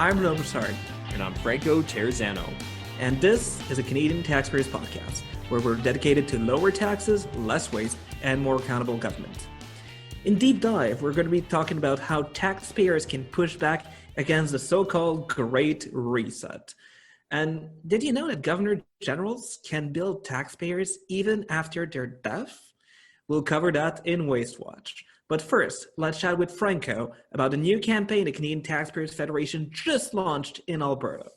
I'm Renaud Brossard. And I'm Franco Terrazano. And this is a Canadian Taxpayers Podcast, where we're dedicated to lower taxes, less waste, and more accountable government. In Deep Dive, we're going to be talking about how taxpayers can push back against the so-called Great Reset. And did you know that governor generals can bill taxpayers even after their death? We'll cover that in Waste Watch. But first, let's chat with Franco about the new campaign the Canadian Taxpayers Federation just launched in Alberta.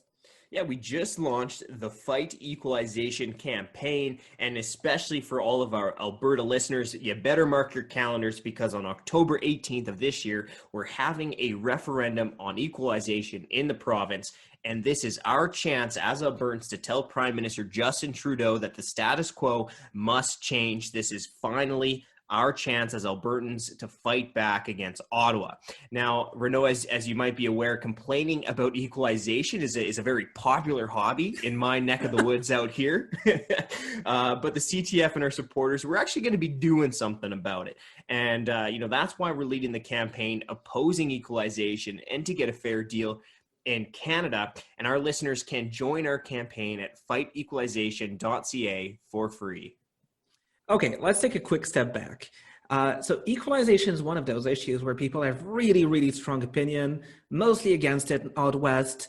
Yeah, we just launched the Fight Equalization campaign, and especially for all of our Alberta listeners, you better mark your calendars because on October 18th of this year, we're having a referendum on equalization in the province, and this is our chance as Albertans to tell Prime Minister Justin Trudeau that the status quo must change. This is finally our chance as Albertans to fight back against Ottawa. Now, Renaud, as you might be aware, complaining about equalization is a very popular hobby in my neck of the woods out here. But the CTF and our supporters, we're actually going to be doing something about it. And, that's why we're leading the campaign opposing equalization and to get a fair deal in Canada. And our listeners can join our campaign at fightequalization.ca for free. Okay, let's take a quick step back. So equalization is one of those issues where people have really, really strong opinion, mostly against it out west,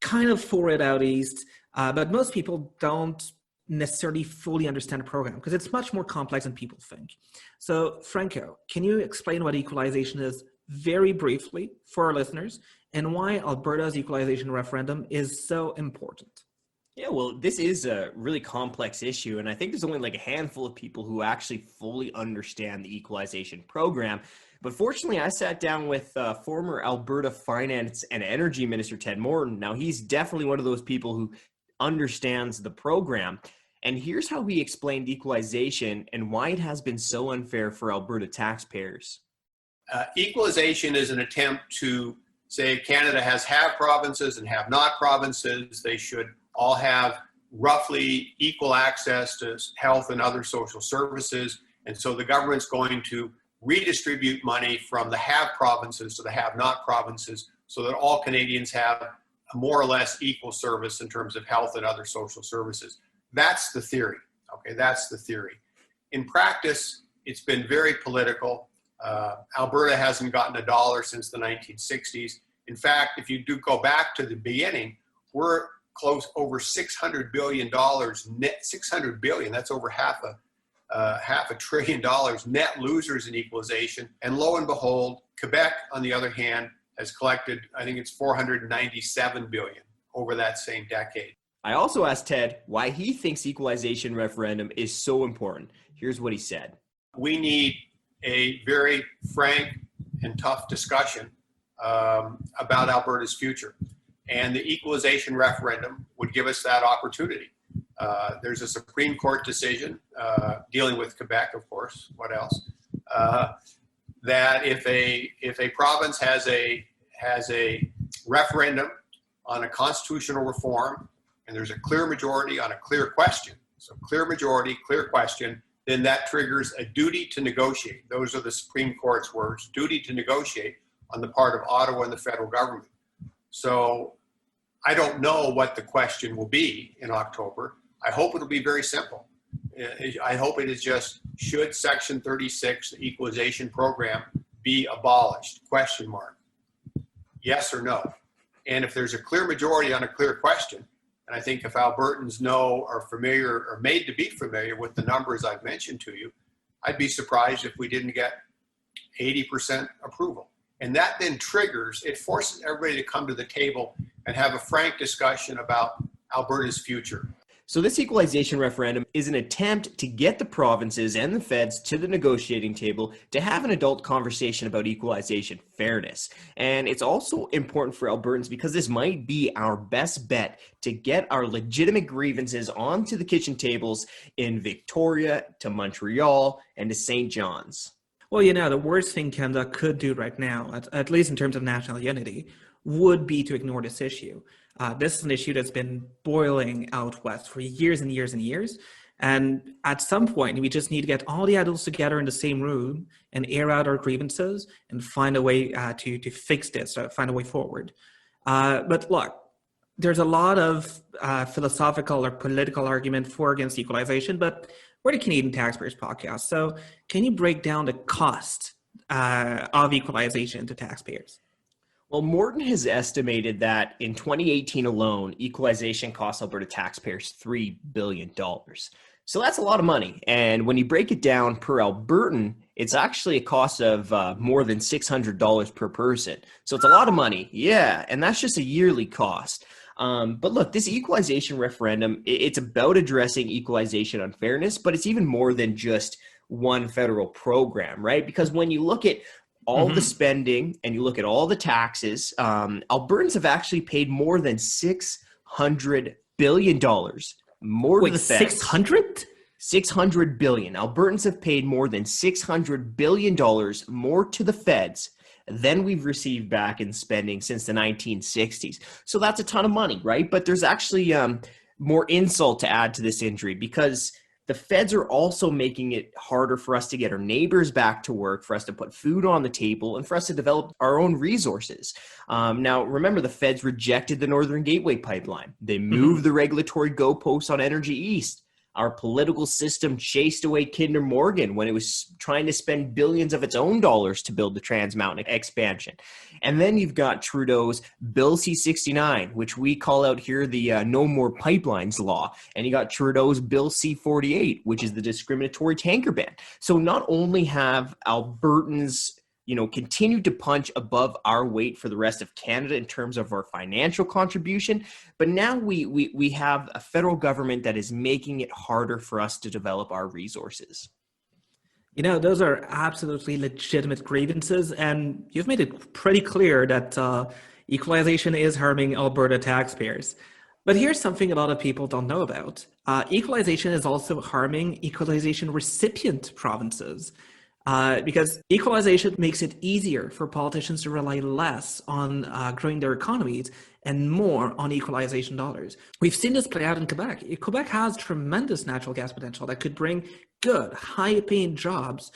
kind of for it out east, but most people don't necessarily fully understand the program because it's much more complex than people think. So Franco, can you explain what equalization is very briefly for our listeners and why Alberta's equalization referendum is so important? Yeah, well, this is a really complex issue, and I think there's only like a handful of people who actually fully understand the equalization program. But fortunately, I sat down with former Alberta Finance and Energy Minister Ted Morton. Now, he's definitely one of those people who understands the program. And here's how he explained equalization and why it has been so unfair for Alberta taxpayers. Equalization is an attempt to say Canada has have provinces and have not provinces. They should all have roughly equal access to health and other social services. And so the government's going to redistribute money from the have provinces to the have not provinces so that all Canadians have a more or less equal service in terms of health and other social services. That's the theory, okay? That's the theory. In practice, it's been very political. Alberta hasn't gotten a dollar since the 1960s. In fact, if you do go back to the beginning, we're close over $600 billion net, $600 billion, that's over half a trillion dollars net losers in equalization. And lo and behold, Quebec, on the other hand, has collected, I think it's $497 billion over that same decade. I also asked Ted why he thinks equalization referendum is so important. Here's what he said. We need a very frank and tough discussion about Alberta's future. And the equalization referendum would give us that opportunity. There's a Supreme Court decision dealing with Quebec, of course. What else? That if a province has a referendum on a constitutional reform, and there's a clear majority on a clear question, so clear majority, clear question, then that triggers a duty to negotiate. Those are the Supreme Court's words: duty to negotiate on the part of Ottawa and the federal government. So I don't know what the question will be in October. I hope it'll be very simple. I hope it is just, should Section 36, the equalization program, be abolished? Question mark. Yes or no? And if there's a clear majority on a clear question, and I think if Albertans know, are familiar, or made to be familiar with the numbers I've mentioned to you, I'd be surprised if we didn't get 80% approval. And that then triggers, it forces everybody to come to the table and have a frank discussion about Alberta's future. So this equalization referendum is an attempt to get the provinces and the feds to the negotiating table to have an adult conversation about equalization fairness. And it's also important for Albertans because this might be our best bet to get our legitimate grievances onto the kitchen tables in Victoria, to Montreal, and to St. John's. Well, the worst thing Canada could do right now, at least in terms of national unity, would be to ignore this issue. This is an issue that's been boiling out west for years and years and years. And at some point, we just need to get all the adults together in the same room and air out our grievances and find a way to fix this, find a way forward. But look, there's a lot of philosophical or political argument for against equalization, but we're the Canadian Taxpayers Podcast. So can you break down the cost of equalization to taxpayers? Well, Morton has estimated that in 2018 alone, equalization cost Alberta taxpayers $3 billion. So that's a lot of money. And when you break it down per Albertan, it's actually a cost of more than $600 per person. So it's a lot of money. Yeah, and that's just a yearly cost. But look, this equalization referendum, it's about addressing equalization unfairness, but it's even more than just one federal program, right? Because when you look at all the spending and you look at all the taxes, Albertans have actually paid more than $600 billion more to the feds. 600? $600 billion. Albertans have paid more than $600 billion more to the feds than we've received back in spending since the 1960s. So that's a ton of money, right? But there's actually more insult to add to this injury, because the feds are also making it harder for us to get our neighbors back to work, for us to put food on the table, and for us to develop our own resources. Now, remember, the feds rejected the Northern Gateway pipeline. They moved the regulatory goalposts on Energy East. Our political system chased away Kinder Morgan when it was trying to spend billions of its own dollars to build the Trans Mountain expansion. And then you've got Trudeau's Bill C-69, which we call out here the No More Pipelines law. And you got Trudeau's Bill C-48, which is the discriminatory tanker ban. So not only have Albertans continued to punch above our weight for the rest of Canada in terms of our financial contribution, but now we have a federal government that is making it harder for us to develop our resources. Those are absolutely legitimate grievances, and you've made it pretty clear that equalization is harming Alberta taxpayers. But here's something a lot of people don't know about. Equalization is also harming equalization recipient provinces. Because equalization makes it easier for politicians to rely less on growing their economies and more on equalization dollars. We've seen this play out in Quebec. Quebec has tremendous natural gas potential that could bring good, high-paying jobs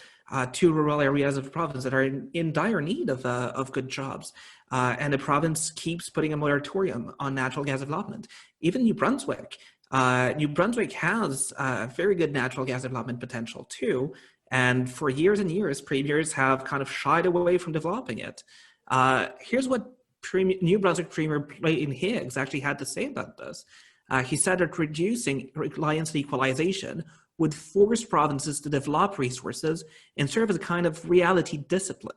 to rural areas of the province that are in dire need of good jobs. And the province keeps putting a moratorium on natural gas development. Even New Brunswick. New Brunswick has very good natural gas development potential too. And for years and years, premiers have kind of shied away from developing it. Here's what New Brunswick Premier Clayton Higgs actually had to say about this. He said that reducing reliance on equalization would force provinces to develop resources and serve as a kind of reality discipline.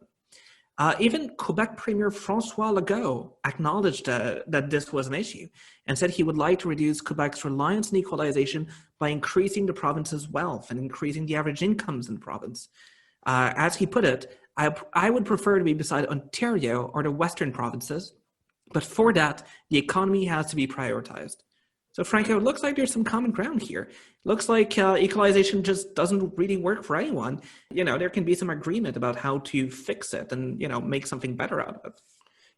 Even Quebec Premier François Legault acknowledged that this was an issue and said he would like to reduce Quebec's reliance on equalization by increasing the province's wealth and increasing the average incomes in the province. As he put it, I would prefer to be beside Ontario or the Western provinces, but for that, the economy has to be prioritized. So Franco, it looks like there's some common ground here. Looks like equalization just doesn't really work for anyone. There can be some agreement about how to fix it and, make something better out of it.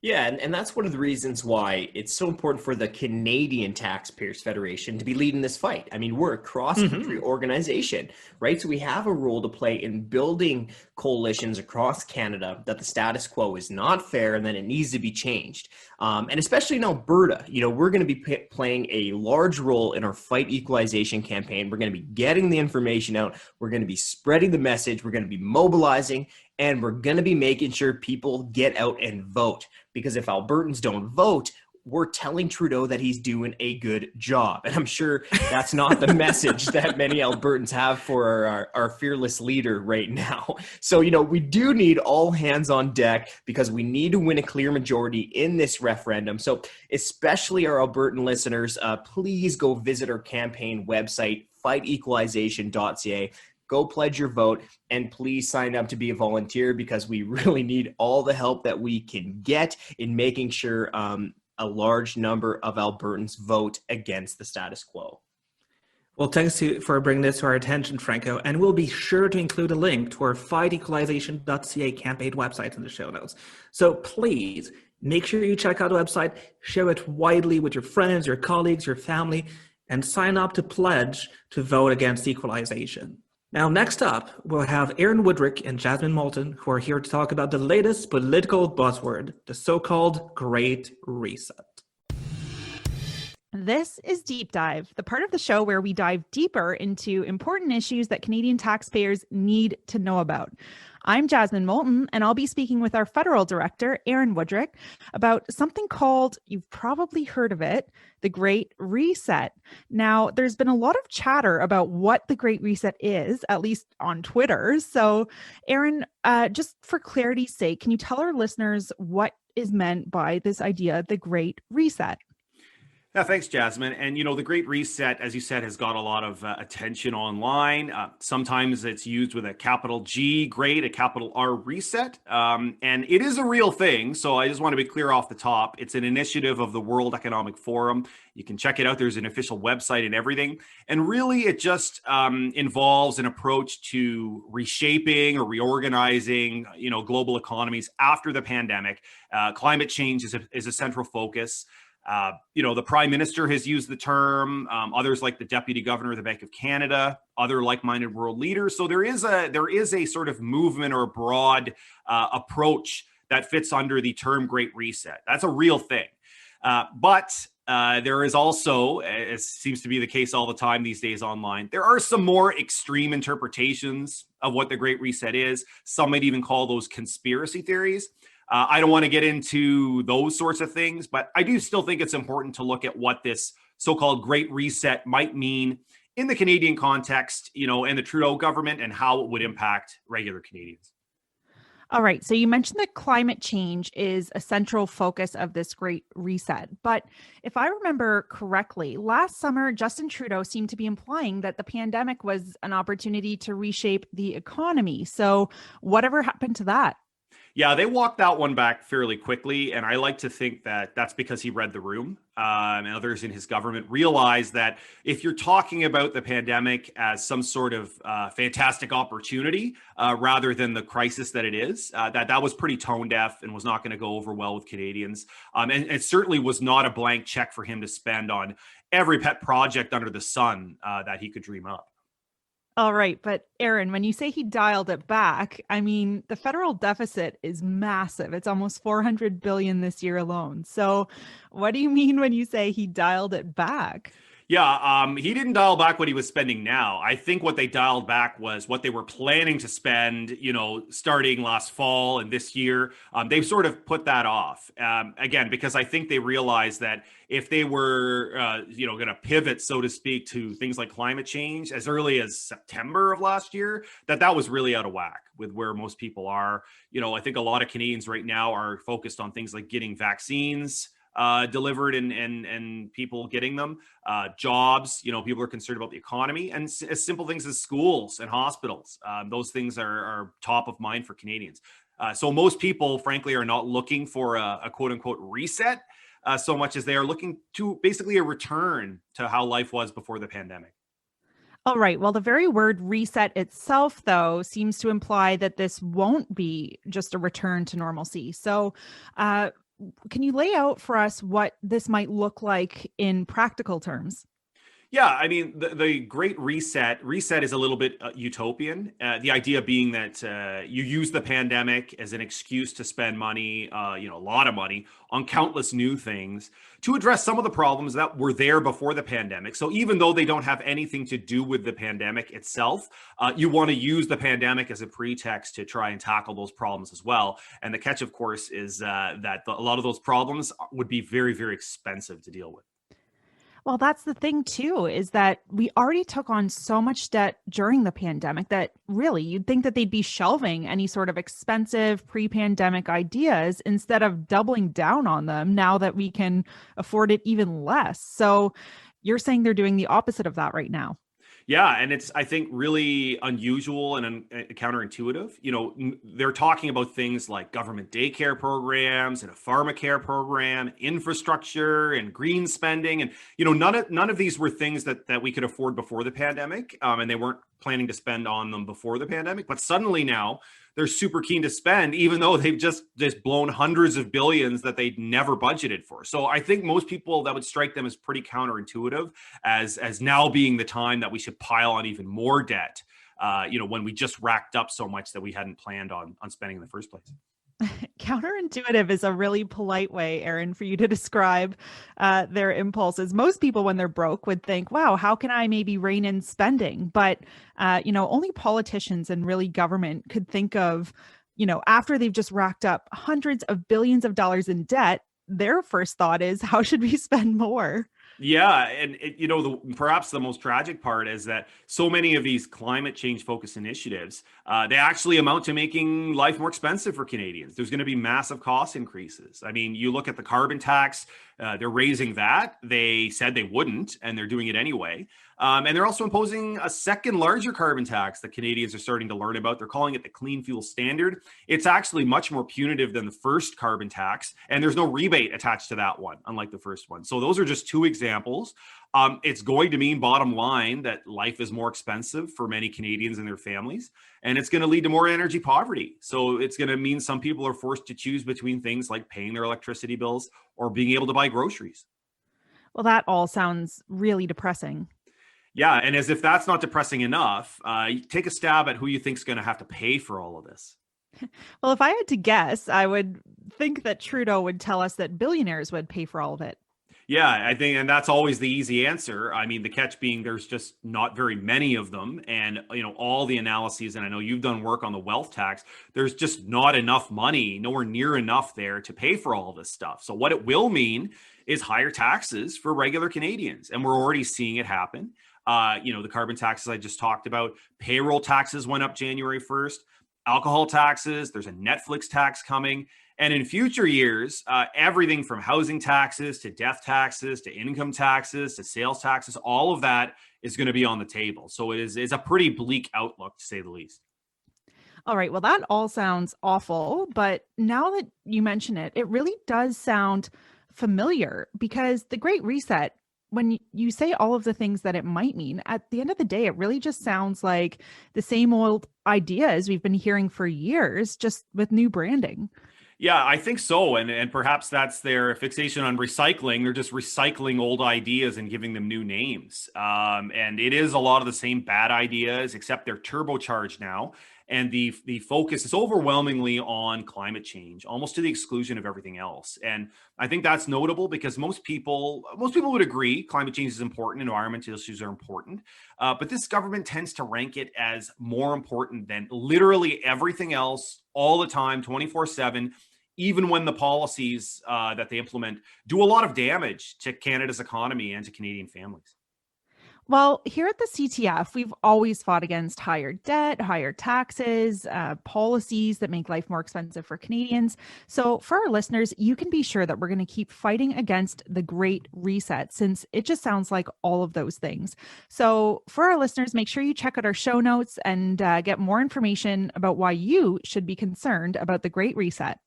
Yeah, and that's one of the reasons why it's so important for the Canadian Taxpayers Federation to be leading this fight. I mean, we're a cross-country organization, right? So we have a role to play in building coalitions across Canada that the status quo is not fair and that it needs to be changed. And especially in Alberta, we're going to be playing a large role in our Fight Equalization campaign. We're going to be getting the information out. We're going to be spreading the message. We're going to be mobilizing. And we're going to be making sure people get out and vote. Because if Albertans don't vote, we're telling Trudeau that he's doing a good job. And I'm sure that's not the message that many Albertans have for our fearless leader right now. So, we do need all hands on deck because we need to win a clear majority in this referendum. So especially our Albertan listeners, please go visit our campaign website, fightequalization.ca. Go pledge your vote, and please sign up to be a volunteer because we really need all the help that we can get in making sure a large number of Albertans vote against the status quo. Well, thanks for bringing this to our attention, Franco, and we'll be sure to include a link to our fightequalization.ca campaign website in the show notes. So please make sure you check out the website, share it widely with your friends, your colleagues, your family, and sign up to pledge to vote against equalization. Now, next up, we'll have Aaron Wudrick and Jasmine Moulton, who are here to talk about the latest political buzzword, the so-called Great Reset. This is Deep Dive, the part of the show where we dive deeper into important issues that Canadian taxpayers need to know about. I'm Jasmine Moulton, and I'll be speaking with our Federal Director, Aaron Wudrick, about something called, you've probably heard of it, the Great Reset. Now, there's been a lot of chatter about what the Great Reset is, at least on Twitter. So, Aaron, just for clarity's sake, can you tell our listeners what is meant by this idea, the Great Reset? Yeah, thanks, Jasmine. And, the Great Reset, as you said, has got a lot of attention online. Sometimes it's used with a capital G, great, a capital R reset. And it is a real thing. So I just want to be clear off the top. It's an initiative of the World Economic Forum. You can check it out. There's an official website and everything. And really, it just involves an approach to reshaping or reorganizing, global economies after the pandemic. Climate change is a central focus. The Prime Minister has used the term, others like the Deputy Governor of the Bank of Canada, other like-minded world leaders. So there is a sort of movement or a broad approach that fits under the term Great Reset. That's a real thing. But there is also, as seems to be the case all the time these days online, there are some more extreme interpretations of what the Great Reset is. Some might even call those conspiracy theories. I don't want to get into those sorts of things, but I do still think it's important to look at what this so-called Great Reset might mean in the Canadian context, and the Trudeau government and how it would impact regular Canadians. All right. So you mentioned that climate change is a central focus of this Great Reset. But if I remember correctly, last summer, Justin Trudeau seemed to be implying that the pandemic was an opportunity to reshape the economy. So whatever happened to that? Yeah, they walked that one back fairly quickly, and I like to think that that's because he read the room. And others in his government realized that if you're talking about the pandemic as some sort of fantastic opportunity rather than the crisis that it is, that was pretty tone deaf and was not going to go over well with Canadians. And it certainly was not a blank check for him to spend on every pet project under the sun that he could dream up. All right. But Aaron, when you say he dialed it back, I mean, the federal deficit is massive. It's almost $400 billion this year alone. So what do you mean when you say he dialed it back? Yeah, he didn't dial back what he was spending now. I think what they dialed back was what they were planning to spend, starting last fall and this year. They've sort of put that off, again, because I think they realized that if they were, going to pivot, so to speak, to things like climate change as early as September of last year, that was really out of whack with where most people are. I think a lot of Canadians right now are focused on things like getting vaccines delivered and people getting them, jobs, people are concerned about the economy, and as simple things as schools and hospitals. Those things are top of mind for Canadians. So most people, frankly, are not looking for a quote unquote reset so much as they are looking to basically a return to how life was before the pandemic. All right. Well, the very word reset itself, though, seems to imply that this won't be just a return to normalcy. So, can you lay out for us what this might look like in practical terms? Yeah, I mean, the Great Reset is a little bit utopian. The idea being that you use the pandemic as an excuse to spend money, a lot of money on countless new things to address some of the problems that were there before the pandemic. So even though they don't have anything to do with the pandemic itself, you want to use the pandemic as a pretext to try and tackle those problems as well. And the catch, of course, is that a lot of those problems would be very, very expensive to deal with. Well, that's the thing, too, is that we already took on so much debt during the pandemic that really you'd think that they'd be shelving any sort of expensive pre-pandemic ideas instead of doubling down on them now that we can afford it even less. So you're saying they're doing the opposite of that right now. Yeah, and it's, I think, really unusual and counterintuitive. They're talking about things like government daycare programs and a pharmacare program, infrastructure and green spending. And, none of these were things that we could afford before the pandemic, and they weren't planning to spend on them before the pandemic. But suddenly now they're super keen to spend, even though they've just blown hundreds of billions that they'd never budgeted for. So I think most people, that would strike them as pretty counterintuitive, as now being the time that we should pile on even more debt when we just racked up so much that we hadn't planned on spending in the first place. Counterintuitive is a really polite way, Aaron, for you to describe their impulses. Most people, when they're broke, would think, wow, how can I maybe rein in spending? But, only politicians and really government could think of, after they've just racked up hundreds of billions of dollars in debt, their first thought is, how should we spend more? Yeah. And, perhaps the most tragic part is that so many of these climate change focused initiatives, they actually amount to making life more expensive for Canadians. There's going to be massive cost increases. I mean, you look at the carbon tax, they're raising that. They said they wouldn't, and they're doing it anyway. And they're also imposing a second larger carbon tax that Canadians are starting to learn about. They're calling it the Clean Fuel Standard. It's actually much more punitive than the first carbon tax, and there's no rebate attached to that one, unlike the first one. So those are just two examples. It's going to mean, bottom line, that life is more expensive for many Canadians and their families, and it's going to lead to more energy poverty. So it's going to mean some people are forced to choose between things like paying their electricity bills or being able to buy groceries. Well, that all sounds really depressing. Yeah, and as if that's not depressing enough, take a stab at who you think is going to have to pay for all of this. Well, if I had to guess, I would think that Trudeau would tell us that billionaires would pay for all of it. Yeah, I think, and that's always the easy answer. I mean, the catch being there's just not very many of them. And, all the analyses, and I know you've done work on the wealth tax, there's just not enough money, nowhere near enough there to pay for all this stuff. So what it will mean is higher taxes for regular Canadians. And we're already seeing it happen. The carbon taxes I just talked about, payroll taxes went up January 1st, alcohol taxes, there's a Netflix tax coming. And in future years, everything from housing taxes to death taxes to income taxes to sales taxes, all of that is going to be on the table. So it's a pretty bleak outlook, to say the least. All right. Well, that all sounds awful. But now that you mention it, it really does sound familiar, because the Great Reset, when you say all of the things that it might mean, at the end of the day, it really just sounds like the same old ideas we've been hearing for years, just with new branding. Yeah, I think so. And perhaps that's their fixation on recycling. They're just recycling old ideas and giving them new names. And it is a lot of the same bad ideas, except they're turbocharged now. And the focus is overwhelmingly on climate change, almost to the exclusion of everything else. And I think that's notable because most people would agree climate change is important, environmental issues are important. But this government tends to rank it as more important than literally everything else all the time, 24/7, even when the policies that they implement do a lot of damage to Canada's economy and to Canadian families. Well, here at the CTF, we've always fought against higher debt, higher taxes, policies that make life more expensive for Canadians. So for our listeners, you can be sure that we're going to keep fighting against the Great Reset, since it just sounds like all of those things. So for our listeners, make sure you check out our show notes and get more information about why you should be concerned about the Great Reset.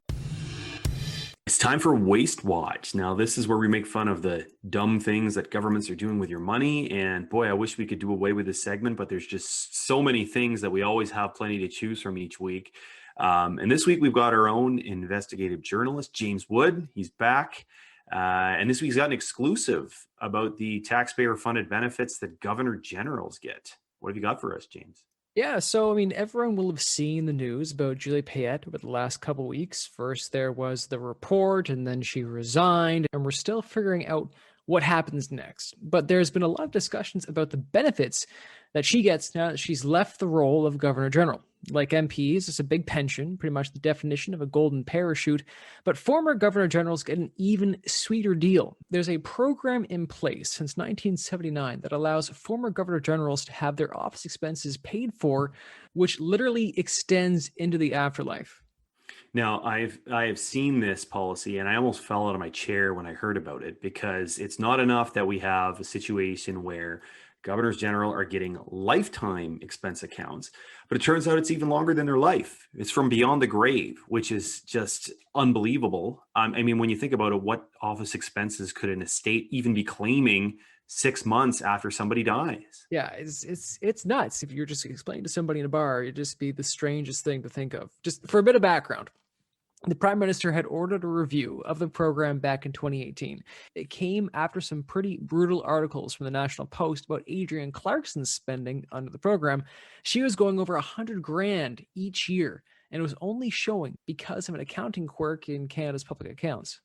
It's time for Waste Watch. Now, this is where we make fun of the dumb things that governments are doing with your money. And boy, I wish we could do away with this segment, but there's just so many things that we always have plenty to choose from each week. And this week, we've got our own investigative journalist, James Wood. He's back. And this week's got an exclusive about the taxpayer-funded benefits that Governor Generals get. What have you got for us, James? Yeah, so everyone will have seen the news about Julie Payette over the last couple weeks. First, there was the report, and then she resigned, and we're still figuring out what happens next. But there's been a lot of discussions about the benefits that she gets now that she's left the role of Governor General. Like MPs, it's a big pension, pretty much the definition of a golden parachute, but former Governor Generals get an even sweeter deal. There's a program in place since 1979 that allows former Governor Generals to have their office expenses paid for, which literally extends into the afterlife. Now, I have seen this policy, and I almost fell out of my chair when I heard about it, because it's not enough that we have a situation where governors general are getting lifetime expense accounts, but it turns out it's even longer than their life. It's from beyond the grave, which is just unbelievable. When you think about it, what office expenses could an estate even be claiming 6 months after somebody dies? Yeah, it's nuts. If you're just explaining to somebody in a bar, it'd just be the strangest thing to think of. Just for a bit of background, The Prime Minister had ordered a review of the program back in 2018. It came after some pretty brutal articles from the National Post about Adrienne Clarkson's spending under the program. She was going over $100,000 each year, and it was only showing because of an accounting quirk in Canada's public accounts.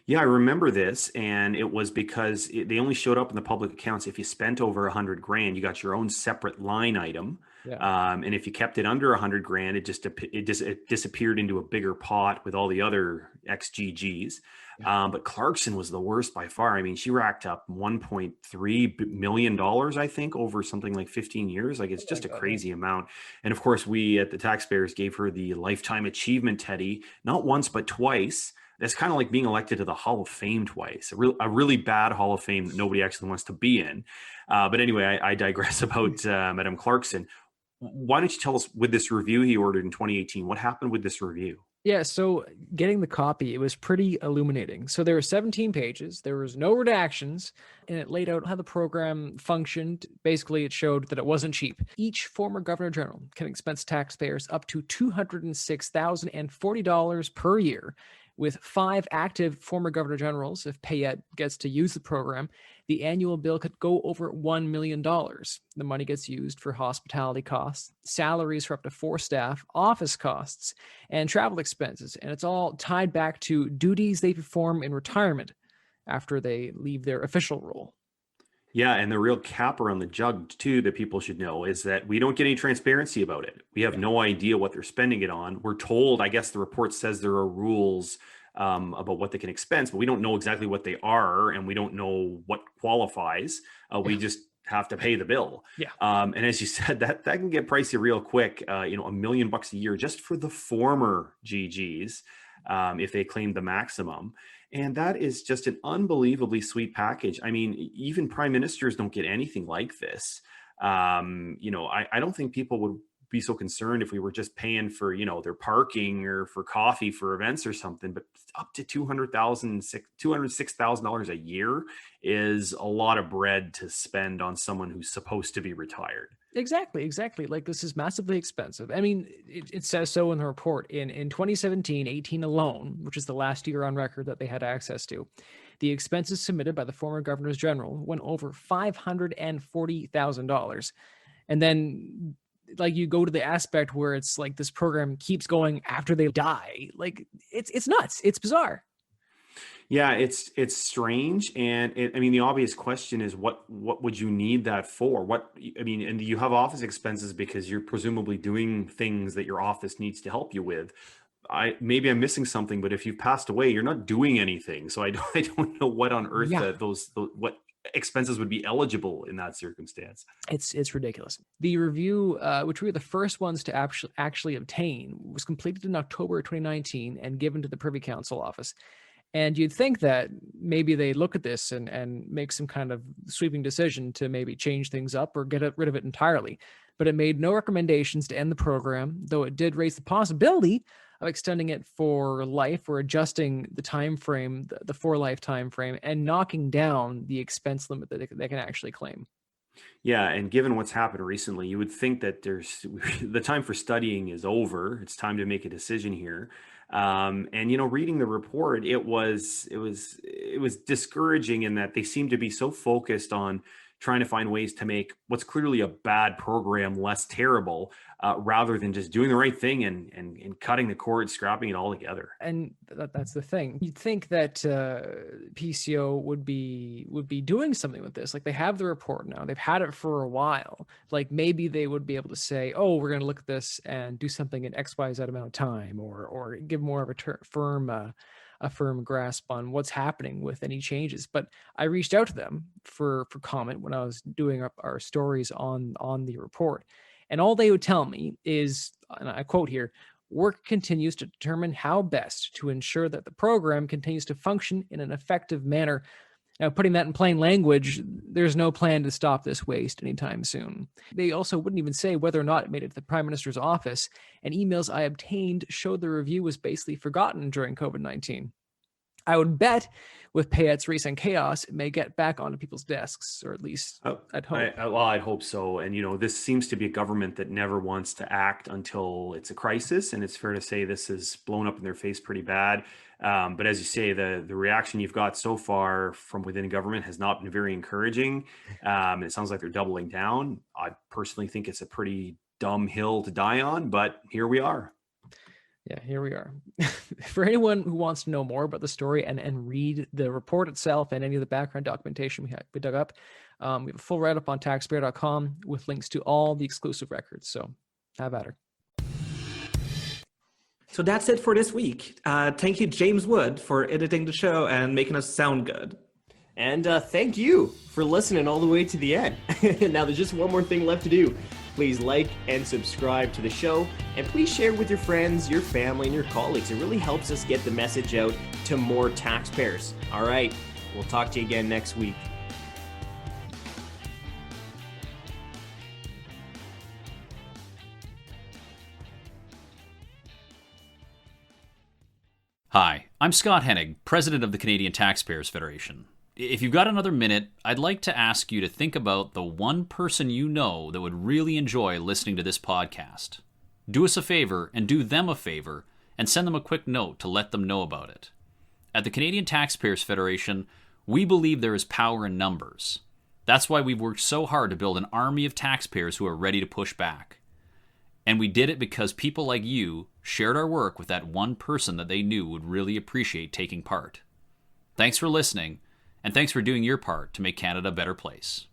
Yeah, I remember this, and it was because they only showed up in the public accounts if you spent over $100,000. You got your own separate line item, and if you kept it under $100,000, it disappeared into a bigger pot with all the other XGGs. But Clarkson was the worst by far. I mean, she racked up $1.3 million, I think, over something like 15 years. Like, it's just a crazy amount. And of course, we at the taxpayers gave her the Lifetime Achievement Teddy, not once but twice. That's kind of like being elected to the Hall of Fame twice, a really bad Hall of Fame that nobody actually wants to be in. But anyway, I digress about Madame Clarkson. Why don't you tell us, with this review he ordered in 2018, what happened with this review? Yeah, so getting the copy, it was pretty illuminating. So there were 17 pages, there was no redactions, and it laid out how the program functioned. Basically, it showed that it wasn't cheap. Each former Governor General can expense taxpayers up to $206,040 per year. With 5 active former Governor Generals, if Payette gets to use the program, the annual bill could go over $1 million. The money gets used for hospitality costs, salaries for up to 4 staff, office costs, and travel expenses. And it's all tied back to duties they perform in retirement after they leave their official role. Yeah, and the real capper on the jug, too, that people should know is that we don't get any transparency about it. We have no idea what they're spending it on. We're told, I guess the report says there are rules about what they can expense, but we don't know exactly what they are, and we don't know what qualifies. We just have to pay the bill. And as you said, that can get pricey real quick. $1 million a year just for the former GGs, if they claim the maximum. And that is just an unbelievably sweet package. I mean, even prime ministers don't get anything like this. I don't think people would be so concerned if we were just paying for, their parking or for coffee for events or something, but up to $206,000 a year is a lot of bread to spend on someone who's supposed to be retired. Exactly. Like, this is massively expensive. I mean, it says so in the report. In 2017-18 alone, which is the last year on record that they had access to, the expenses submitted by the former Governors General went over $540,000. And then, like, you go to the aspect where it's like this program keeps going after they die. Like, it's nuts. It's bizarre. Yeah, it's strange. And the obvious question is, what would you need that for? And you have office expenses because you're presumably doing things that your office needs to help you with. Maybe I'm missing something, but if you've passed away, you're not doing anything. So I don't know what on earth what expenses would be eligible in that circumstance. It's ridiculous. The review, which we were the first ones to actually obtain, was completed in October 2019 and given to the Privy Council office. And you'd think that maybe they look at this and make some kind of sweeping decision to maybe change things up or get rid of it entirely. But it made no recommendations to end the program, though it did raise the possibility of extending it for life or adjusting the time frame, the for life time frame, and knocking down the expense limit that they can actually claim. Yeah, and given what's happened recently, you would think that the time for studying is over. It's time to make a decision here. Reading the report, it was discouraging in that they seem to be so focused on trying to find ways to make what's clearly a bad program less terrible, rather than just doing the right thing and cutting the cord, scrapping it all together. And that's the thing. You'd think that PCO would be doing something with this. Like, they have the report now. They've had it for a while. Like, maybe they would be able to say, oh, we're going to look at this and do something in XYZ amount of time, or give more of a firm grasp on what's happening with any changes. But I reached out to them for comment when I was doing our stories on the report. And all they would tell me is, and I quote here, "Work continues to determine how best to ensure that the program continues to function in an effective manner." Now, putting that in plain language, there's no plan to stop this waste anytime soon. They also wouldn't even say whether or not it made it to the Prime Minister's office, and emails I obtained showed the review was basically forgotten during COVID-19. I would bet with Payette's recent chaos, it may get back onto people's desks, or at least I'd hope. I'd hope so. And, this seems to be a government that never wants to act until it's a crisis. And it's fair to say this has blown up in their face pretty bad. But as you say, the reaction you've got so far from within government has not been very encouraging. It sounds like they're doubling down. I personally think it's a pretty dumb hill to die on, but here we are. Yeah, here we are. For anyone who wants to know more about the story and read the report itself and any of the background documentation we dug up, we have a full write-up on taxpayer.com with links to all the exclusive records. So have at her. So that's it for this week. Thank you, James Wood, for editing the show and making us sound good. And thank you for listening all the way to the end. Now there's just one more thing left to do. Please like and subscribe to the show, and please share with your friends, your family, and your colleagues. It really helps us get the message out to more taxpayers. All right, we'll talk to you again next week. Hi, I'm Scott Hennig, President of the Canadian Taxpayers Federation. If you've got another minute, I'd like to ask you to think about the one person you know that would really enjoy listening to this podcast. Do us a favor and do them a favor and send them a quick note to let them know about it. At the Canadian Taxpayers Federation, we believe there is power in numbers. That's why we've worked so hard to build an army of taxpayers who are ready to push back. And we did it because people like you shared our work with that one person that they knew would really appreciate taking part. Thanks for listening. And thanks for doing your part to make Canada a better place.